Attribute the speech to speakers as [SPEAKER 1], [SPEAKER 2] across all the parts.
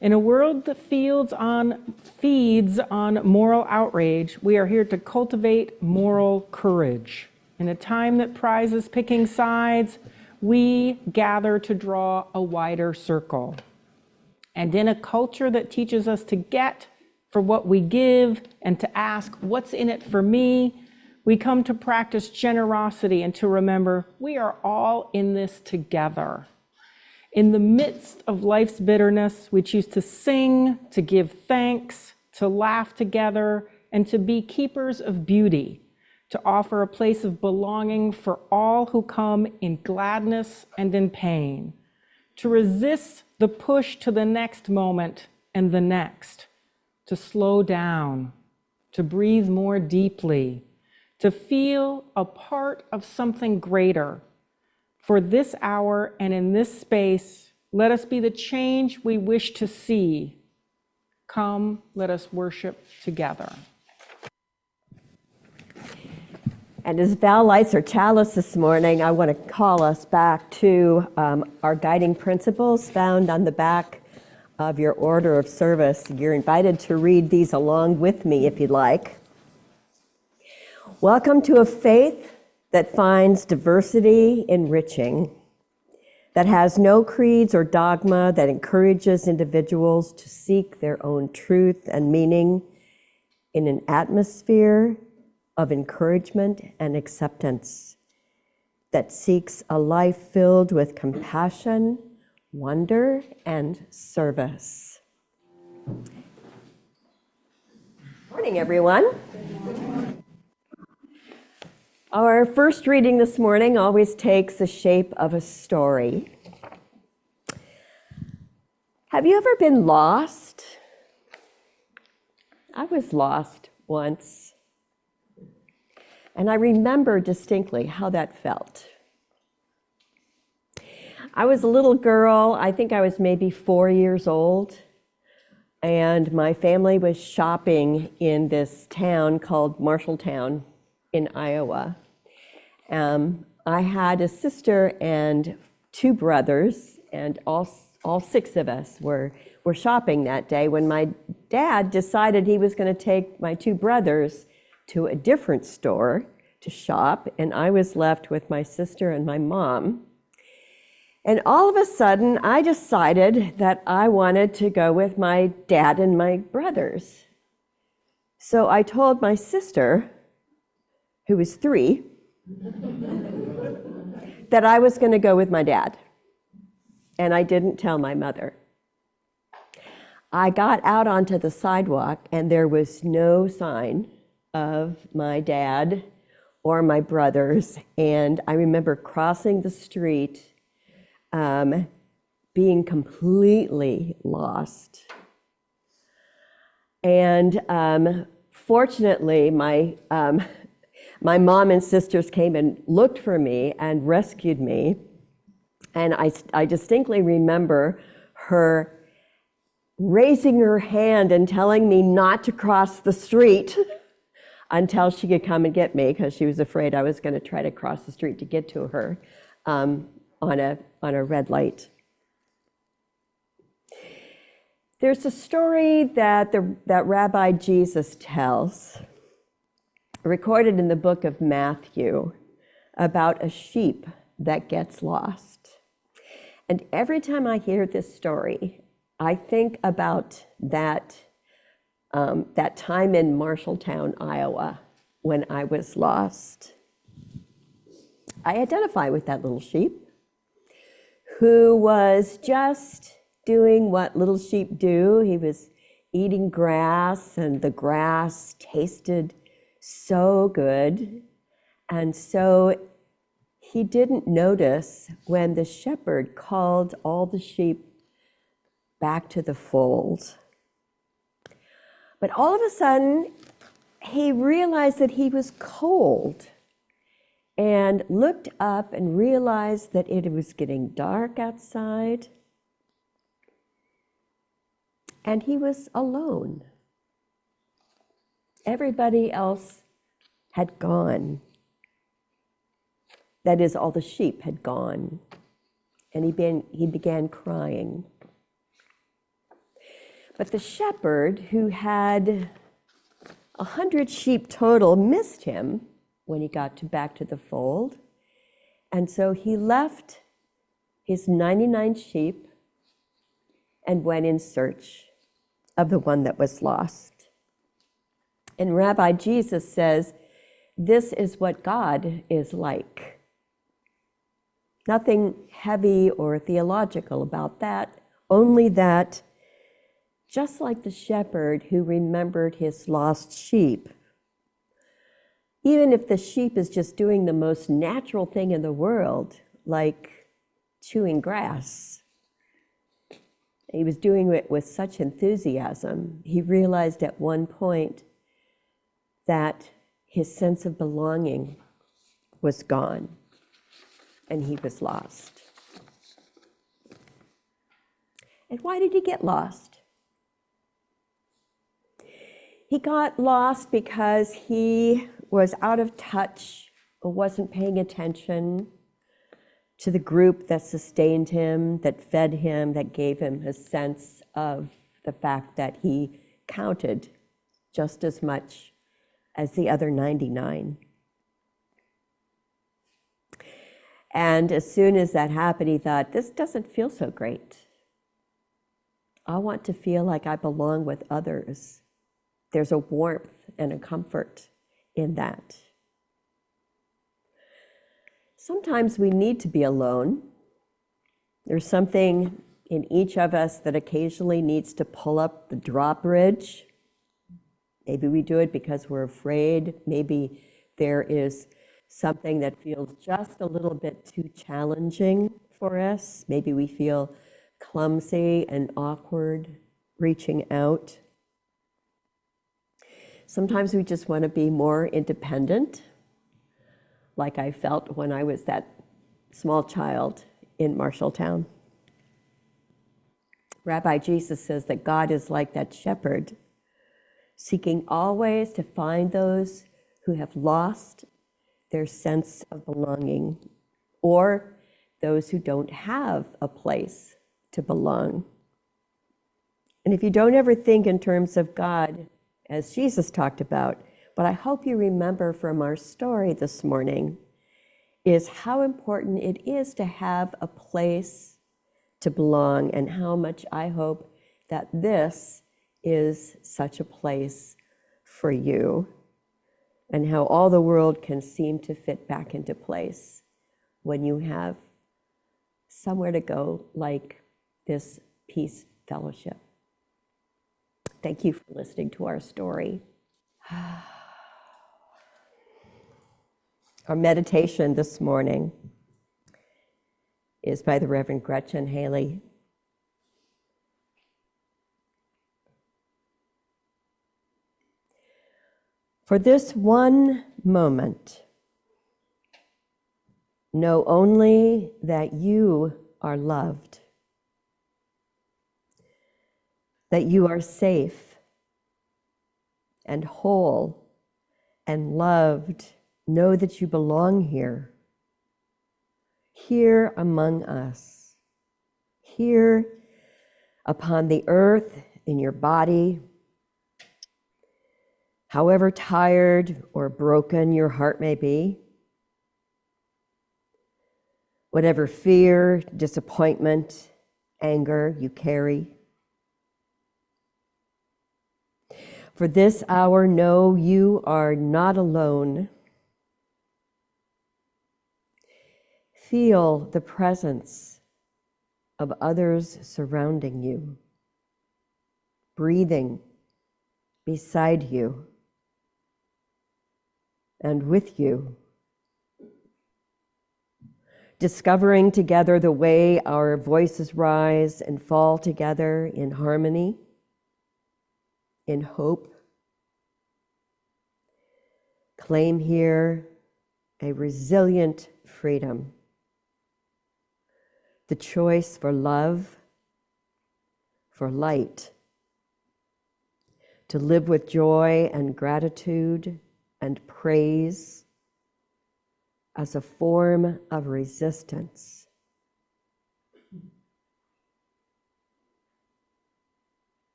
[SPEAKER 1] In a world that feeds on moral outrage, we are here to cultivate moral courage. In a time that prizes picking sides, we gather to draw a wider circle. And in a culture that teaches us to get for what we give and to ask, what's in it for me? We come to practice generosity and to remember we are all in this together. In the midst of life's bitterness, we choose to sing, to give thanks, to laugh together, and to be keepers of beauty, to offer a place of belonging for all who come in gladness and in pain, to resist the push to the next moment and the next, to slow down, to breathe more deeply, to feel a part of something greater. For this hour and in this space, let us be the change we wish to see. Come, let us worship together.
[SPEAKER 2] And as Val lights her chalice this morning, I want to call us back to our guiding principles found on the back of your order of service. You're invited to read these along with me if you'd like. Welcome to a faith that finds diversity enriching, that has no creeds or dogma, that encourages individuals to seek their own truth and meaning in an atmosphere of encouragement and acceptance, that seeks a life filled with compassion, wonder, and service. Morning, everyone. Our first reading this morning always takes the shape of a story. Have you ever been lost? I was lost once. And I remember distinctly how that felt. I was a little girl, I think I was maybe 4 years old, and my family was shopping in this town called Marshalltown in Iowa. I had a sister and 2 brothers, and all 6 of us were shopping that day when my dad decided he was going to take my 2 brothers to a different store to shop, and I was left with my sister and my mom. And all of a sudden, I decided that I wanted to go with my dad and my brothers. So I told my sister, who was 3, that I was going to go with my dad. And I didn't tell my mother. I got out onto the sidewalk, and there was no sign of my dad or my brothers. And I remember crossing the street, being completely lost. And fortunately, my mom and sisters came and looked for me and rescued me. And I distinctly remember her raising her hand and telling me not to cross the street until she could come and get me, because she was afraid I was going to try to cross the street to get to her on a red light. There's a story that Rabbi Jesus tells, recorded in the book of Matthew, about a sheep that gets lost. And every time I hear this story, I think about that time in Marshalltown, Iowa, when I was lost. I identify with that little sheep who was just doing what little sheep do. He was eating grass, and the grass tasted so good. And so he didn't notice when the shepherd called all the sheep back to the fold. But all of a sudden, he realized that he was cold and looked up and realized that it was getting dark outside. And he was alone. Everybody else had gone. That is, all the sheep had gone. And he began crying. But the shepherd, who had 100 sheep total, missed him when he got back to the fold. And so he left his 99 sheep and went in search of the one that was lost. And Rabbi Jesus says, this is what God is like. Nothing heavy or theological about that, only that just like the shepherd who remembered his lost sheep, even if the sheep is just doing the most natural thing in the world, like chewing grass, he was doing it with such enthusiasm, he realized at one point that his sense of belonging was gone and he was lost. And why did he get lost? He got lost because he was out of touch or wasn't paying attention to the group that sustained him, that fed him, that gave him a sense of the fact that he counted just as much as the other 99. And as soon as that happened, he thought, this doesn't feel so great. I want to feel like I belong with others. There's a warmth and a comfort in that. Sometimes we need to be alone. There's something in each of us that occasionally needs to pull up the drawbridge. Maybe we do it because we're afraid. Maybe there is something that feels just a little bit too challenging for us. Maybe we feel clumsy and awkward reaching out. Sometimes we just want to be more independent, like I felt when I was that small child in Marshalltown. Rabbi Jesus says that God is like that shepherd, seeking always to find those who have lost their sense of belonging, or those who don't have a place to belong. And if you don't ever think in terms of God, as Jesus talked about, what I hope you remember from our story this morning is how important it is to have a place to belong, and how much I hope that this is such a place for you, and how all the world can seem to fit back into place when you have somewhere to go like this Peace Fellowship. Thank you for listening to our story. Our meditation this morning is by the Reverend Gretchen Haley. For this one moment, know only that you are loved, that you are safe and whole and loved. Know that you belong here, here among us, here upon the earth, in your body. However tired or broken your heart may be, whatever fear, disappointment, anger you carry. For this hour, know you are not alone. Feel the presence of others surrounding you, breathing beside you and with you, discovering together the way our voices rise and fall together in harmony, in hope. Claim here a resilient freedom, the choice for love, for light, to live with joy and gratitude and praise as a form of resistance.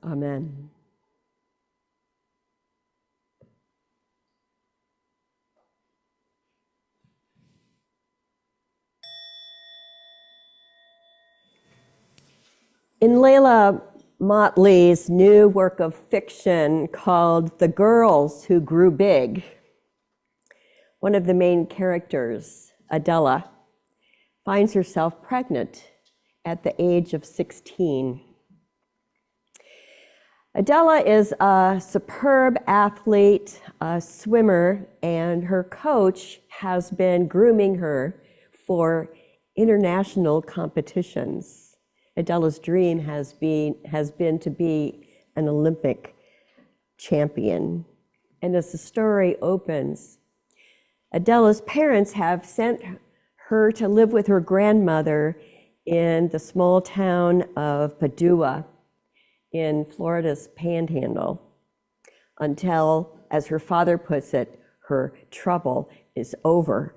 [SPEAKER 2] Amen. In Layla Motley's new work of fiction called The Girls Who Grew Big, one of the main characters, Adela, finds herself pregnant at the age of 16. Adela is a superb athlete, a swimmer, and her coach has been grooming her for international competitions. Adela's dream has been to be an Olympic champion. And as the story opens, Adela's parents have sent her to live with her grandmother in the small town of Padua in Florida's Panhandle until, as her father puts it, her trouble is over.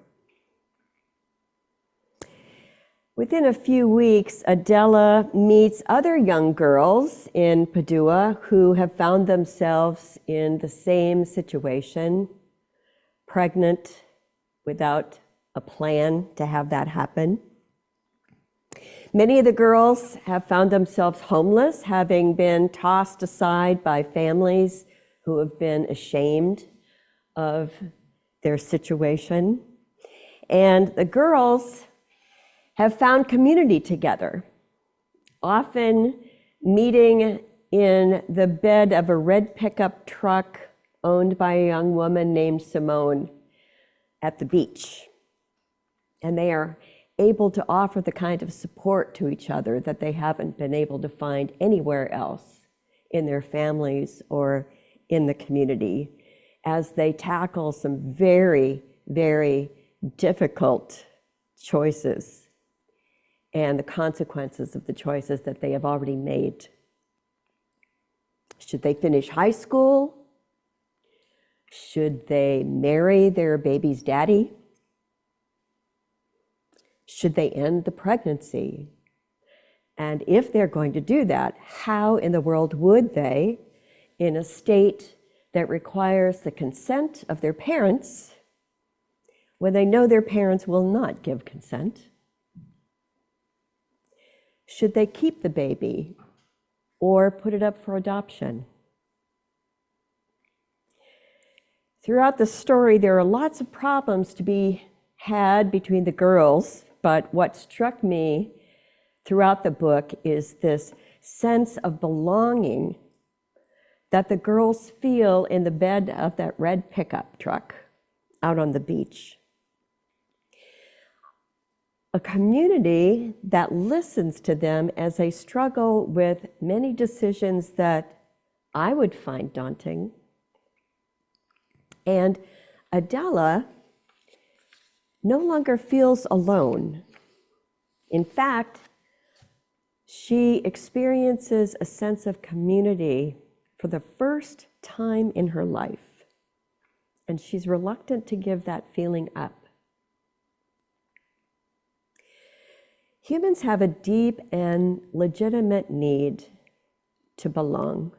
[SPEAKER 2] Within a few weeks, Adela meets other young girls in Padua who have found themselves in the same situation, pregnant without a plan to have that happen. Many of the girls have found themselves homeless, having been tossed aside by families who have been ashamed of their situation. And the girls have found community together, often meeting in the bed of a red pickup truck owned by a young woman named Simone at the beach. And they are able to offer the kind of support to each other that they haven't been able to find anywhere else in their families or in the community as they tackle some very, very difficult choices and the consequences of the choices that they have already made. Should they finish high school? Should they marry their baby's daddy? Should they end the pregnancy? And if they're going to do that, how in the world would they, in a state that requires the consent of their parents, when they know their parents will not give consent? Should they keep the baby or put it up for adoption? Throughout the story, there are lots of problems to be had between the girls, but what struck me throughout the book is this sense of belonging that the girls feel in the bed of that red pickup truck out on the beach. A community that listens to them as they struggle with many decisions that I would find daunting. And Adela no longer feels alone. In fact, she experiences a sense of community for the first time in her life, and she's reluctant to give that feeling up. Humans have a deep and legitimate need to belong.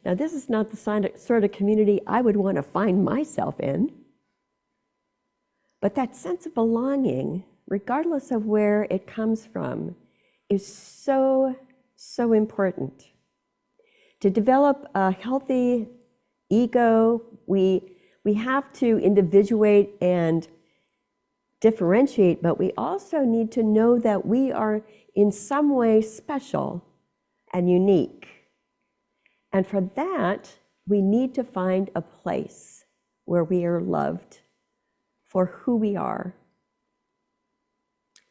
[SPEAKER 2] Now, this is not the sort of community I would want to find myself in, but that sense of belonging, regardless of where it comes from, is so, so important. To develop a healthy ego, we have to individuate and differentiate, but we also need to know that we are in some way special and unique. And for that, we need to find a place where we are loved for who we are.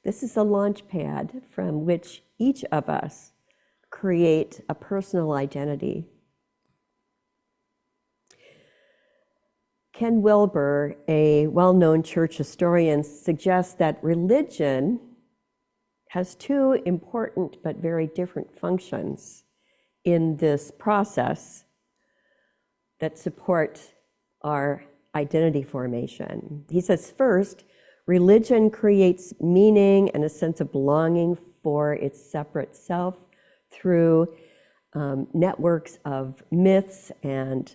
[SPEAKER 2] This is a launch pad from which each of us create a personal identity. Ken Wilber, a well-known church historian, suggests that religion has two important but very different functions in this process that support our identity formation. He says, first, religion creates meaning and a sense of belonging for its separate self through networks of myths and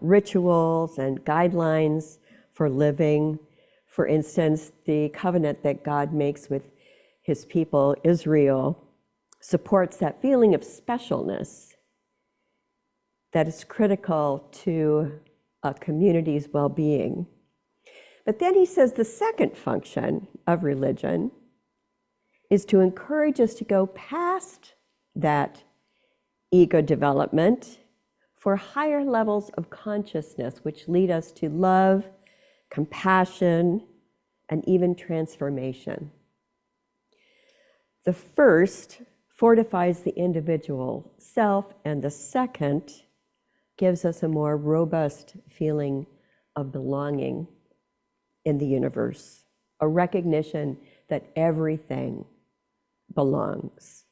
[SPEAKER 2] rituals and guidelines for living. For instance, the covenant that God makes with his people, Israel, supports that feeling of specialness that is critical to a community's well-being. But then he says the second function of religion is to encourage us to go past that ego development for higher levels of consciousness, which lead us to love, compassion, and even transformation. The first fortifies the individual self, and the second gives us a more robust feeling of belonging in the universe, a recognition that everything belongs.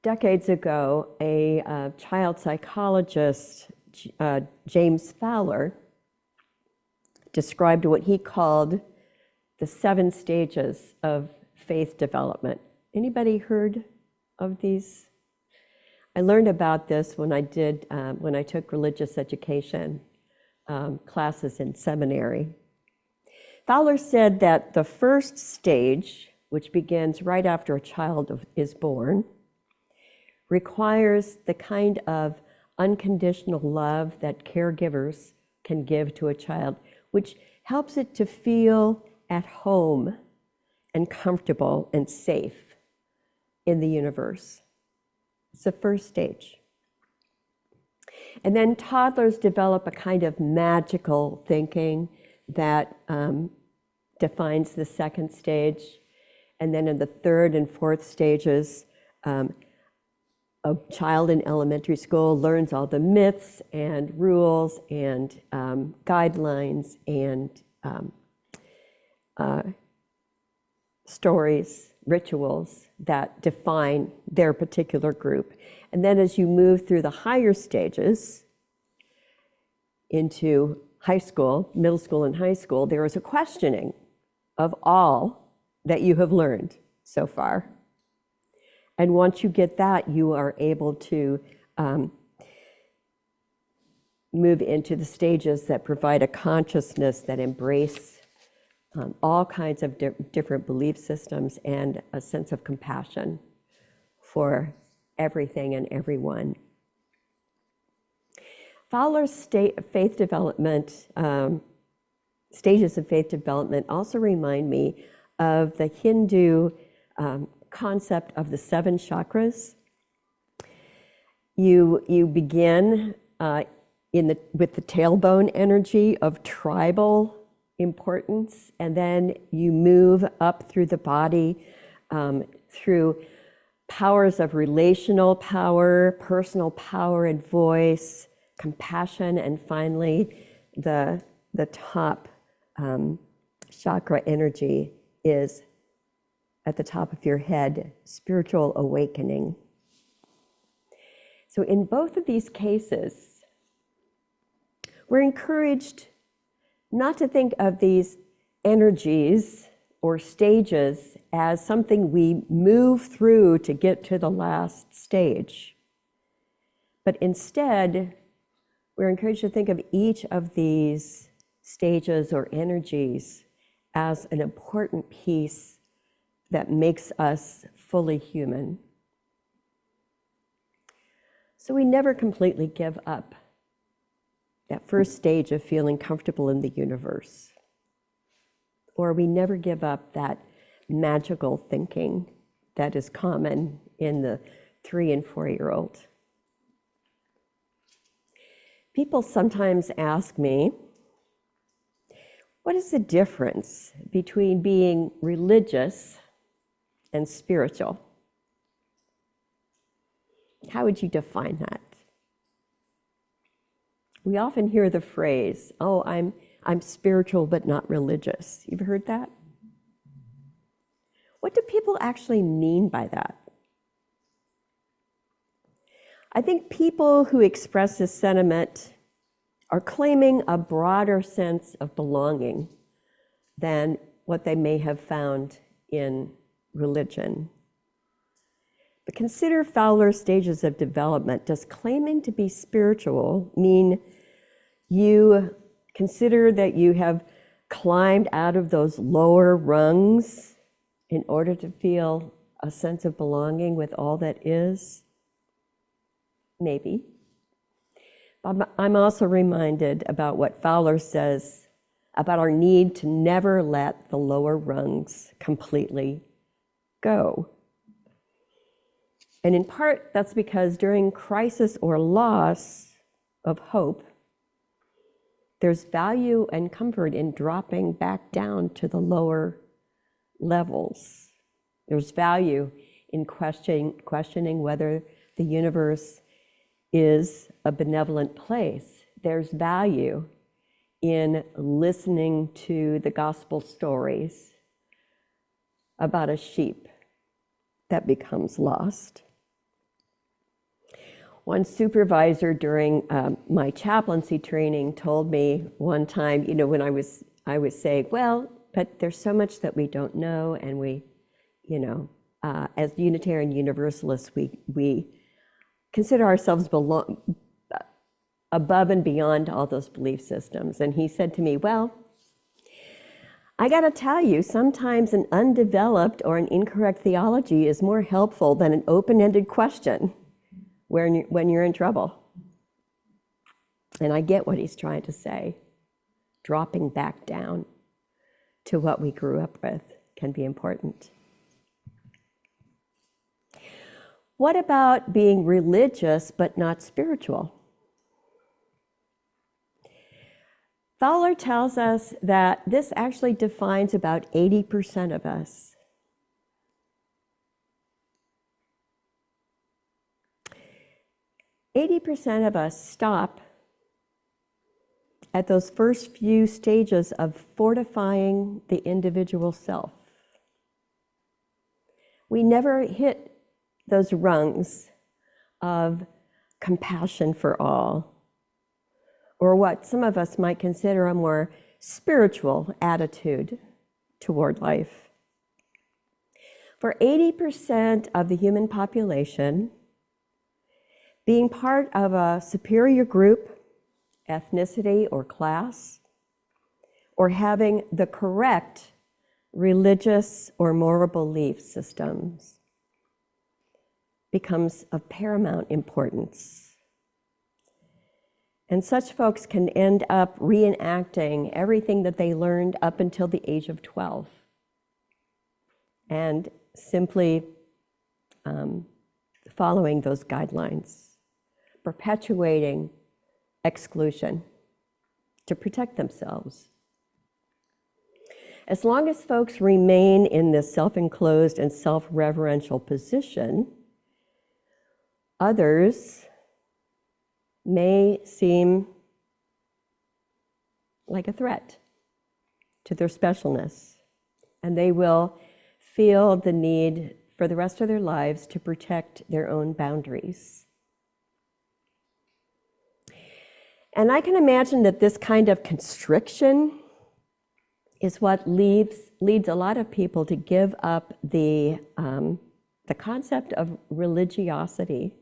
[SPEAKER 2] Decades ago, a child psychologist, James Fowler, described what he called the 7 stages of faith development. Anybody heard of these? I learned about this when I took religious education classes in seminary. Fowler said that the first stage, which begins right after a child is born, requires the kind of unconditional love that caregivers can give to a child, which helps it to feel at home and comfortable and safe in the universe. It's the first stage. And then toddlers develop a kind of magical thinking that defines the second stage. And then in the third and fourth stages, a child in elementary school learns all the myths and rules and guidelines and stories, rituals that define their particular group. And then as you move through the higher stages into high school, middle school and high school, there is a questioning of all that you have learned so far. And once you get that, you are able to move into the stages that provide a consciousness that embrace all kinds of different belief systems and a sense of compassion for everything and everyone. Fowler's faith development, stages of faith development also remind me of the Hindu concept of the 7 chakras. You begin with the tailbone energy of tribal importance, and then you move up through the body through powers of relational power, personal power and voice, compassion, and finally the top chakra energy is at the top of your head, spiritual awakening. So in both of these cases, we're encouraged not to think of these energies or stages as something we move through to get to the last stage. But instead, we're encouraged to think of each of these stages or energies as an important piece that makes us fully human. So we never completely give up that first stage of feeling comfortable in the universe. Or we never give up that magical thinking that is common in the 3- and 4-year-old. People sometimes ask me, what is the difference between being religious and spiritual? How would you define that? We often hear the phrase, oh, I'm spiritual but not religious. You've heard that? What do people actually mean by that? I think people who express this sentiment are claiming a broader sense of belonging than what they may have found in religion. But consider Fowler's stages of development. Does claiming to be spiritual mean you consider that you have climbed out of those lower rungs in order to feel a sense of belonging with all that is? Maybe. But I'm also reminded about what Fowler says about our need to never let the lower rungs completely go. And in part, that's because during crisis or loss of hope, there's value and comfort in dropping back down to the lower levels. There's value in questioning whether the universe is a benevolent place. There's value in listening to the gospel stories about a sheep that becomes lost. One supervisor during my chaplaincy training told me one time, when I was saying, well, but there's so much that we don't know, and we, as Unitarian Universalists, we consider ourselves above and beyond all those belief systems. And he said to me, well, I got to tell you, sometimes an undeveloped or an incorrect theology is more helpful than an open-ended question when you're in trouble. And I get what he's trying to say. Dropping back down to what we grew up with can be important. What about being religious but not spiritual? Fowler tells us that this actually defines about 80% of us. 80% of us stop at those first few stages of fortifying the individual self. We never hit those rungs of compassion for all, or what some of us might consider a more spiritual attitude toward life. For 80% of the human population, being part of a superior group, ethnicity or class, or having the correct religious or moral belief systems becomes of paramount importance. And such folks can end up reenacting everything that they learned up until the age of 12 and simply following those guidelines, perpetuating exclusion to protect themselves. As long as folks remain in this self-enclosed and self-reverential position, others may seem like a threat to their specialness, and they will feel the need for the rest of their lives to protect their own boundaries. And I can imagine that this kind of constriction is what leads a lot of people to give up the concept of religiosity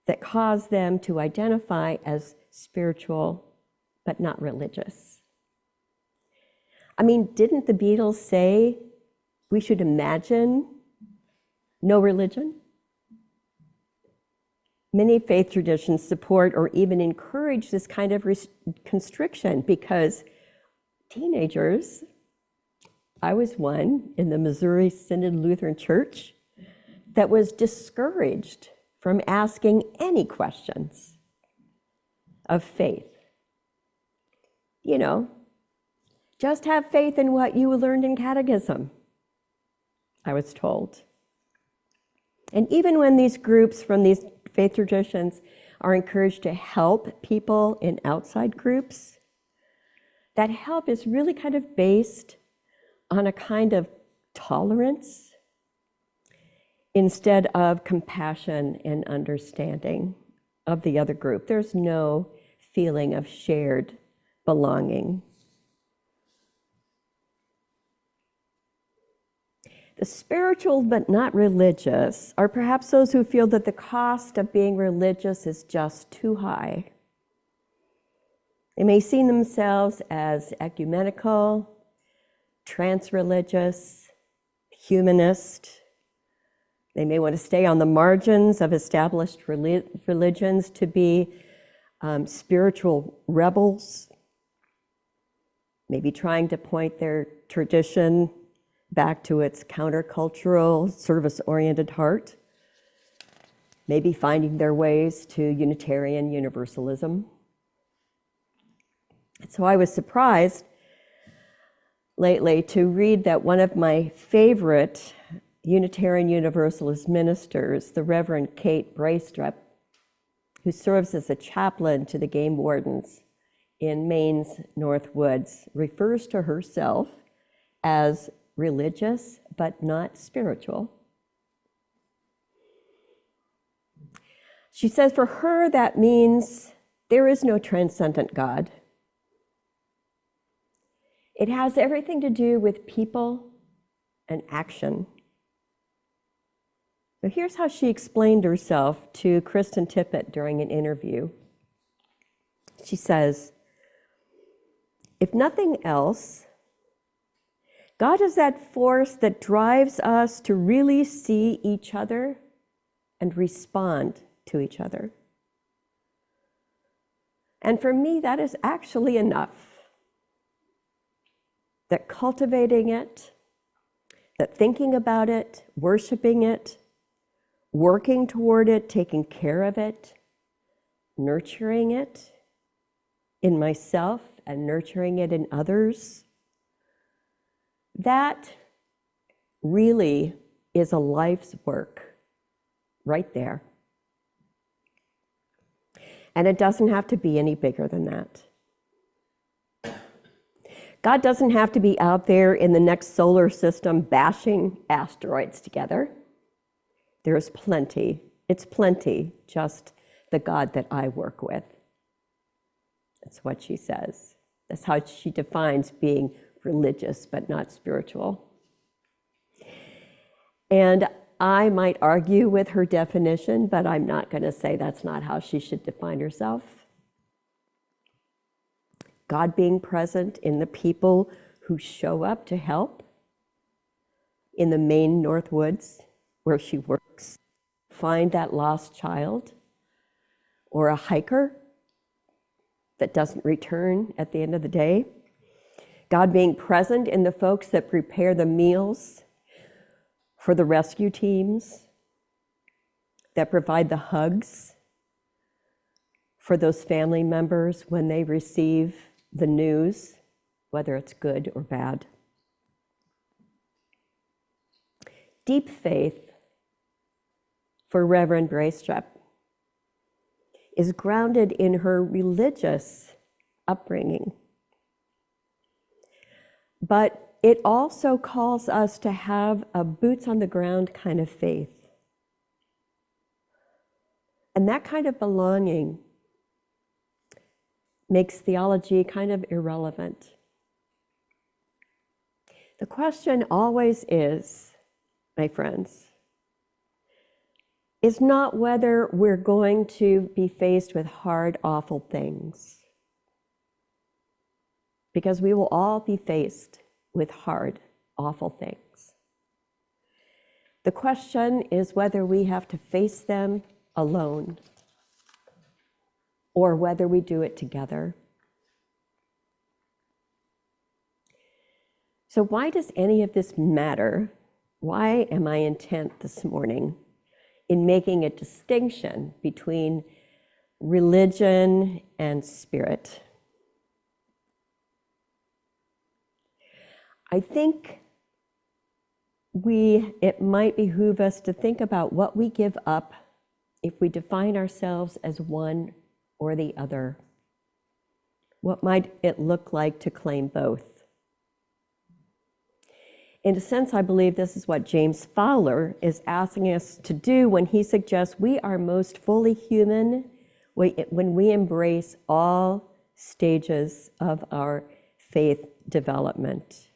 [SPEAKER 2] that caused them to identify as spiritual but not religious. I mean, didn't the Beatles say we should imagine no religion? Many faith traditions support or even encourage this kind of constriction because teenagers, I was one in the Missouri Synod Lutheran Church that was discouraged from asking any questions of faith. You know, just have faith in what you learned in catechism, I was told. And even when these groups from these faith traditions are encouraged to help people in outside groups, that help is really kind of based on a kind of tolerance instead of compassion and understanding of the other group. There's no feeling of shared belonging. The spiritual but not religious are perhaps those who feel that the cost of being religious is just too high. They may see themselves as ecumenical, trans-religious, humanist. They may want to stay on the margins of established religions to be spiritual rebels, maybe trying to point their tradition back to its countercultural, service-oriented heart, maybe finding their ways to Unitarian Universalism. So I was surprised lately to read that one of my favorite Unitarian Universalist ministers, the Reverend Kate Braystrup, who serves as a chaplain to the game wardens in Maine's North Woods, refers to herself as religious but not spiritual. She says for her that means there is no transcendent God. It has everything to do with people and action. So here's how she explained herself to Kristen Tippett during an interview. She says, if nothing else, God is that force that drives us to really see each other and respond to each other. And for me, that is actually enough. That cultivating it, that thinking about it, worshiping it, working toward it, taking care of it, nurturing it in myself and nurturing it in others, that really is a life's work right there. And it doesn't have to be any bigger than that. God doesn't have to be out there in the next solar system bashing asteroids together. There's plenty. It's plenty, just the God that I work with. That's what she says. That's how she defines being religious but not spiritual. And I might argue with her definition, but I'm not going to say that's not how she should define herself. God being present in the people who show up to help in the Maine North Woods where she works, find that lost child, or a hiker that doesn't return at the end of the day. God being present in the folks that prepare the meals for the rescue teams, that provide the hugs for those family members when they receive the news, whether it's good or bad. Deep faith for Reverend Braystrup is grounded in her religious upbringing. But it also calls us to have a boots on the ground kind of faith. And that kind of belonging makes theology kind of irrelevant. The question always is, my friends, is not whether we're going to be faced with hard, awful things. Because we will all be faced with hard, awful things. The question is whether we have to face them alone or whether we do it together. So why does any of this matter? Why am I intent this morning in making a distinction between religion and spirit? I think it might behoove us to think about what we give up if we define ourselves as one or the other. What might it look like to claim both? In a sense, I believe this is what James Fowler is asking us to do when he suggests we are most fully human when we embrace all stages of our faith development.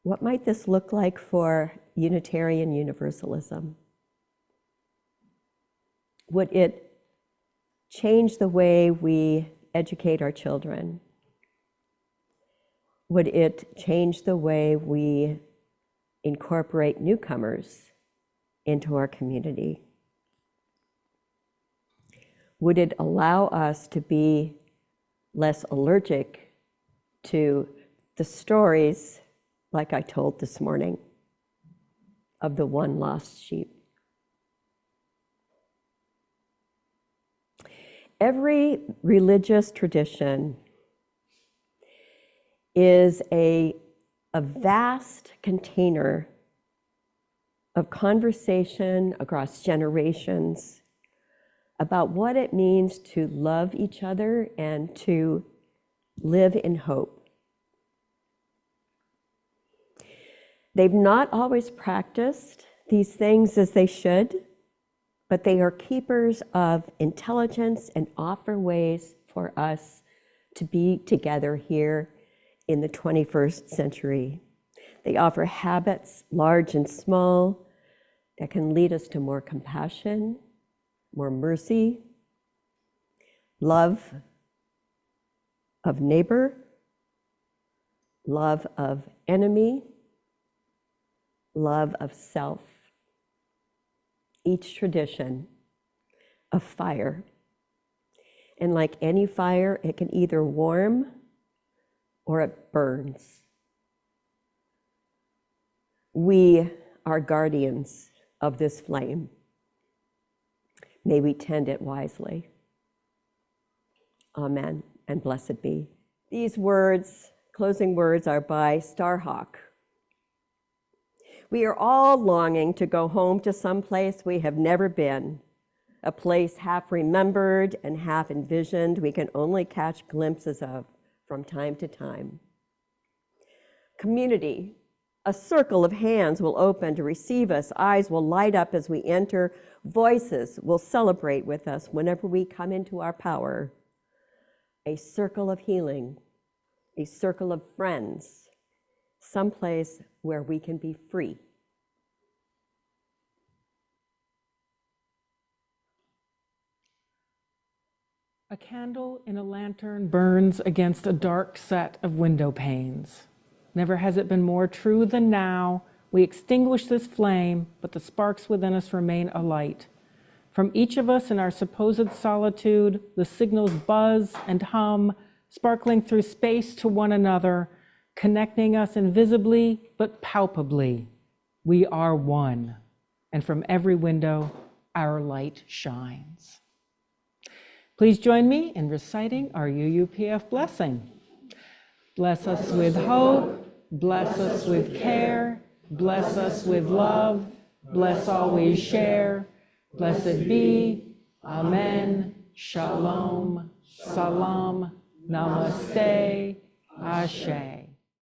[SPEAKER 2] what might this look like for Unitarian Universalism? Would it change the way we educate our children? Would it change the way we incorporate newcomers into our community? Would it allow us to be less allergic to the stories, like I told this morning, of the one lost sheep? Every religious tradition is a vast container of conversation across generations about what it means to love each other and to live in hope. They've not always practiced these things as they should, but they are keepers of intelligence and offer ways for us to be together here in the 21st century. They offer habits, large and small, that can lead us to more compassion, more mercy, love of neighbor, love of enemy, love of self. Each tradition of fire. And like any fire, it can either warm or it burns. We are guardians of this flame. May we tend it wisely. Amen, and blessed be. These words, closing words, are by Starhawk. We are all longing to go home to some place we have never been, a place half remembered and half envisioned we can only catch glimpses of from time to time. Community, a circle of hands will open to receive us, eyes will light up as we enter, voices will celebrate with us whenever we come into our power. A circle of healing, a circle of friends, someplace where we can be free.
[SPEAKER 1] A candle in a lantern burns against a dark set of window panes. Never has it been more true than now. We extinguish this flame, but the sparks within us remain alight. From each of us in our supposed solitude, the signals buzz and hum, sparkling through space to one another, connecting us invisibly but palpably. We are one, and from every window, our light shines. Please join me in reciting our UUPF blessing. Bless us with hope, bless us with care, bless us with love, bless always share. Blessed be, Amen, Shalom, Salam, Namaste, Ashe.